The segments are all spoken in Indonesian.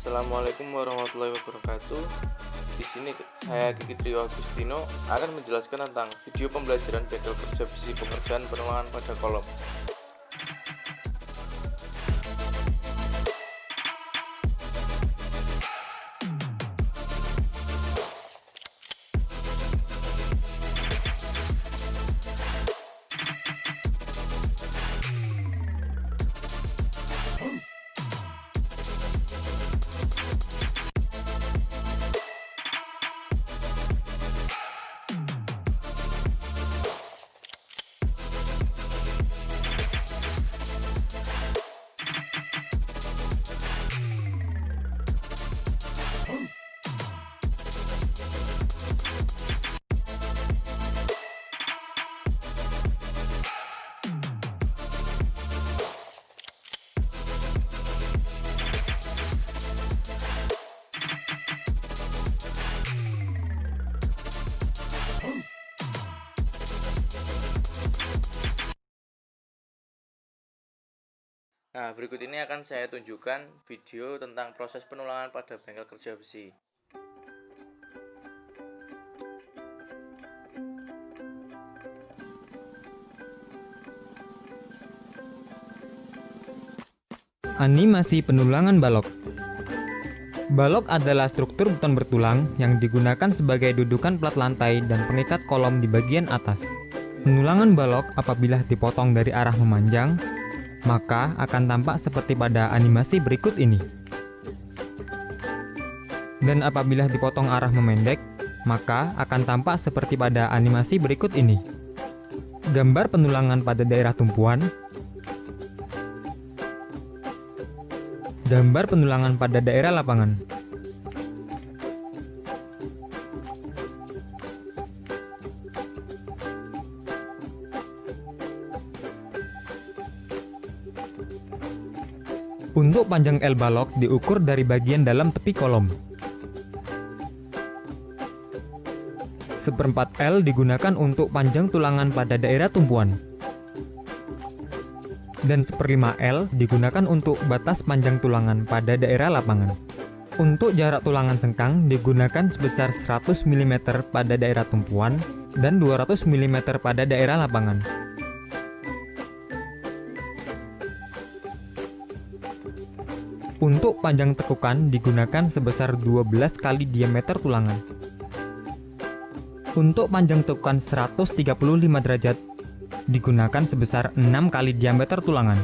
Assalamualaikum warahmatullahi wabarakatuh. Di sini saya Kiki Trio Agustino akan menjelaskan tentang video pembelajaran bengkel kerja besi pengerjaan penulangan pada kolom. Nah, berikut ini akan saya tunjukkan video tentang proses penulangan pada bengkel kerja besi. Animasi penulangan balok. Balok adalah struktur beton bertulang yang digunakan sebagai dudukan plat lantai dan pengikat kolom di bagian atas. Penulangan balok apabila dipotong dari arah memanjang, maka akan tampak seperti pada animasi berikut ini. Dan apabila dipotong arah memendek, maka akan tampak seperti pada animasi berikut ini. Gambar penulangan pada daerah tumpuan. Gambar penulangan pada daerah lapangan. Untuk panjang L balok diukur dari bagian dalam tepi kolom. 1/4 L digunakan untuk panjang tulangan pada daerah tumpuan. Dan 1/5 L digunakan untuk batas panjang tulangan pada daerah lapangan. Untuk jarak tulangan sengkang digunakan sebesar 100 mm pada daerah tumpuan dan 200 mm pada daerah lapangan. Untuk panjang tekukan digunakan sebesar 12 kali diameter tulangan. Untuk panjang tekukan 135 derajat digunakan sebesar 6 kali diameter tulangan.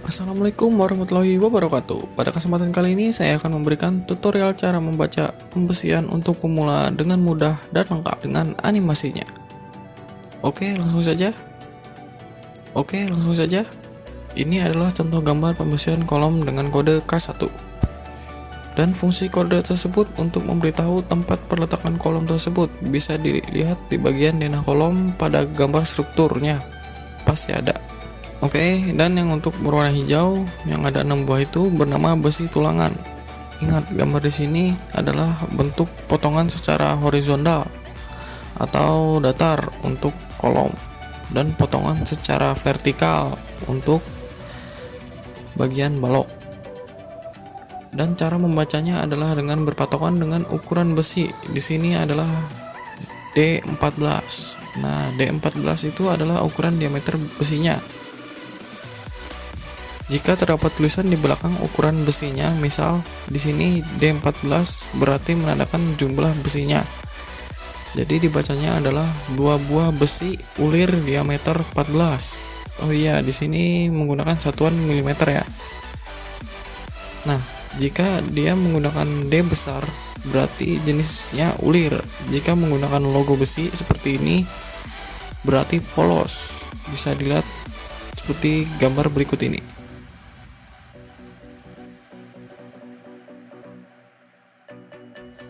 Assalamualaikum warahmatullahi wabarakatuh. Pada kesempatan kali ini saya akan memberikan tutorial cara membaca pembesian untuk pemula dengan mudah dan lengkap dengan animasinya. Oke, langsung saja. Ini adalah contoh gambar pembesian kolom dengan kode K1. Dan fungsi kode tersebut untuk memberitahu tempat perletakan kolom tersebut bisa dilihat di bagian denah kolom pada gambar strukturnya. Pasti ada. Oke, dan yang untuk berwarna hijau yang ada 6 buah itu bernama besi tulangan. Ingat, gambar di sini adalah bentuk potongan secara horizontal atau datar untuk kolom dan potongan secara vertikal untuk bagian balok. Dan cara membacanya adalah dengan berpatokan dengan ukuran besi. Di sini adalah D14. Nah, D14 itu adalah ukuran diameter besinya. Jika terdapat tulisan di belakang ukuran besinya, misal di sini D14 berarti menandakan jumlah besinya. Jadi dibacanya adalah 2 buah besi ulir diameter 14. Oh iya, di sini menggunakan satuan milimeter ya. Nah, jika dia menggunakan D besar, berarti jenisnya ulir. Jika menggunakan logo besi seperti ini, berarti polos. Bisa dilihat seperti gambar berikut ini.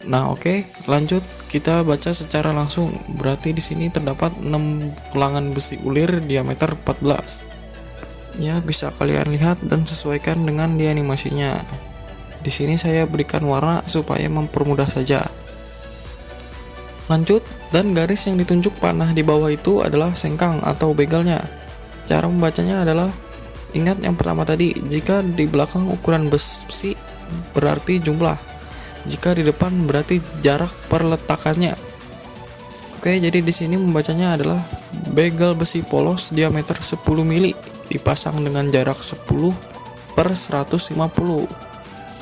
Nah, oke, lanjut kita baca secara langsung. Berarti di sini terdapat 6 tulangan besi ulir diameter 14. Ya, bisa kalian lihat dan sesuaikan dengan di animasinya. Di sini saya berikan warna supaya mempermudah saja. Lanjut, dan garis yang ditunjuk panah di bawah itu adalah sengkang atau begalnya. Cara membacanya adalah, ingat yang pertama tadi, jika di belakang ukuran besi berarti jumlah. Jika di depan berarti jarak perletakannya. Oke, jadi di sini membacanya adalah begal besi polos diameter 10 mili dipasang dengan jarak 10 per 150.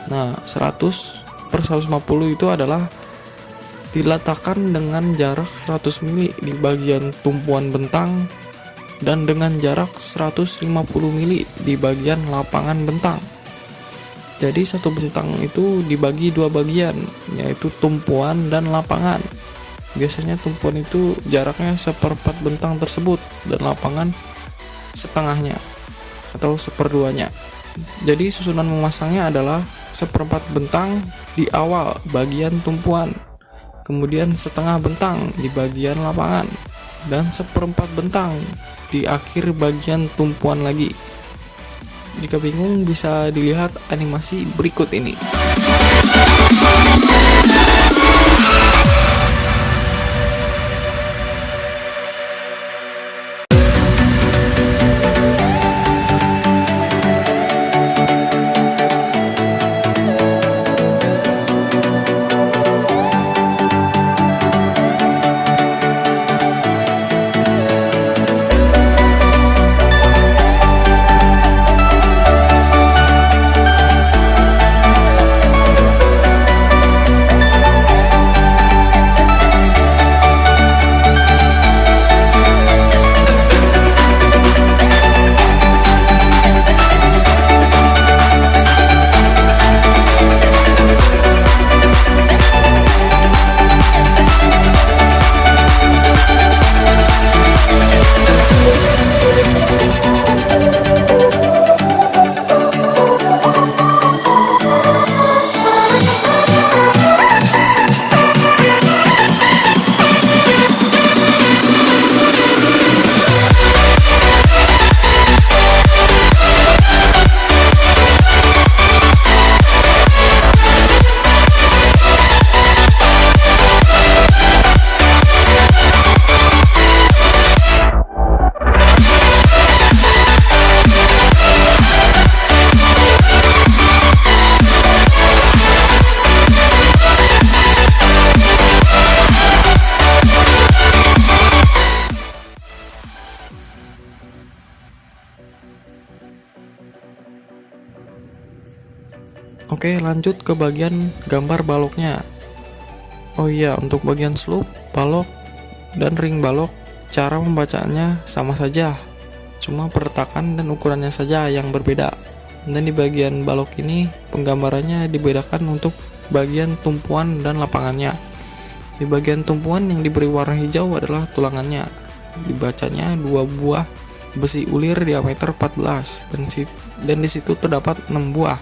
Nah, 100 per 150 itu adalah diletakkan dengan jarak 100 mili di bagian tumpuan bentang dan dengan jarak 150 mili di bagian lapangan bentang. Jadi satu bentang itu dibagi dua bagian, yaitu tumpuan dan lapangan. Biasanya tumpuan itu jaraknya seperempat bentang tersebut dan lapangan setengahnya atau seperduanya. Jadi susunan memasangnya adalah seperempat bentang di awal bagian tumpuan, kemudian setengah bentang di bagian lapangan, dan seperempat bentang di akhir bagian tumpuan lagi. Jika bingung bisa dilihat animasi berikut ini. Oke, lanjut ke bagian gambar baloknya. Oh iya, untuk bagian slope, balok, dan ring balok, cara membacanya sama saja. Cuma peletakan dan ukurannya saja yang berbeda. Dan di bagian balok ini, penggambarannya dibedakan untuk bagian tumpuan dan lapangannya. Di bagian tumpuan yang diberi warna hijau adalah tulangannya. Dibacanya 2 buah besi ulir diameter 14 dan di situ terdapat 6 buah.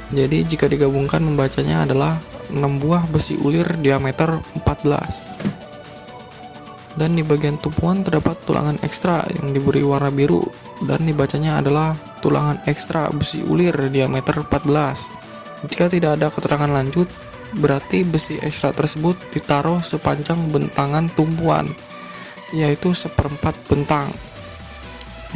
Jadi jika digabungkan membacanya adalah 6 buah besi ulir diameter 14. Dan di bagian tumpuan terdapat tulangan ekstra yang diberi warna biru dan dibacanya adalah tulangan ekstra besi ulir diameter 14. Jika tidak ada keterangan lanjut, berarti besi ekstra tersebut ditaruh sepanjang bentangan tumpuan, yaitu seperempat bentang.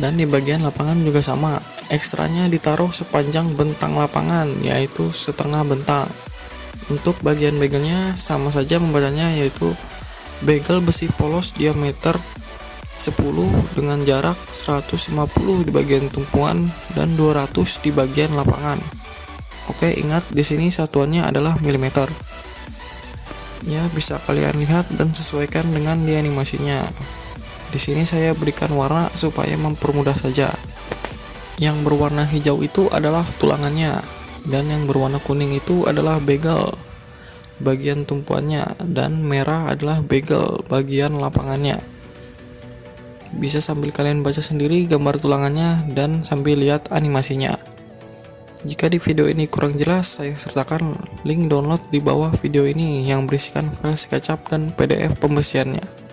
Dan di bagian lapangan juga sama, ekstranya ditaruh sepanjang bentang lapangan, yaitu setengah bentang. Untuk bagian begalnya sama saja membacanya, yaitu begal besi polos diameter 10 dengan jarak 150 di bagian tumpuan dan 200 di bagian lapangan. Oke, ingat di sini satuannya adalah milimeter. Ya, bisa kalian lihat dan sesuaikan dengan di animasinya. Di sini saya berikan warna supaya mempermudah saja. Yang berwarna hijau itu adalah tulangannya, dan yang berwarna kuning itu adalah begal bagian tumpuannya, dan merah adalah begal bagian lapangannya. Bisa sambil kalian baca sendiri gambar tulangannya dan sambil lihat animasinya. Jika di video ini kurang jelas, saya sertakan link download di bawah video ini yang berisikan file SketchUp dan PDF pembersihannya.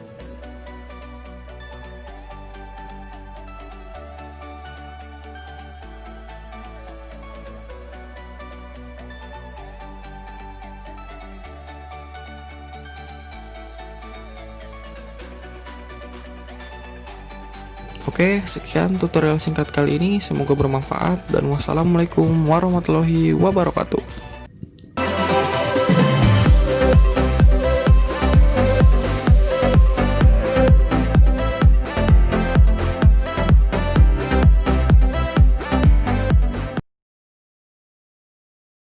Oke, sekian tutorial singkat kali ini. Semoga bermanfaat dan wassalamualaikum warahmatullahi wabarakatuh.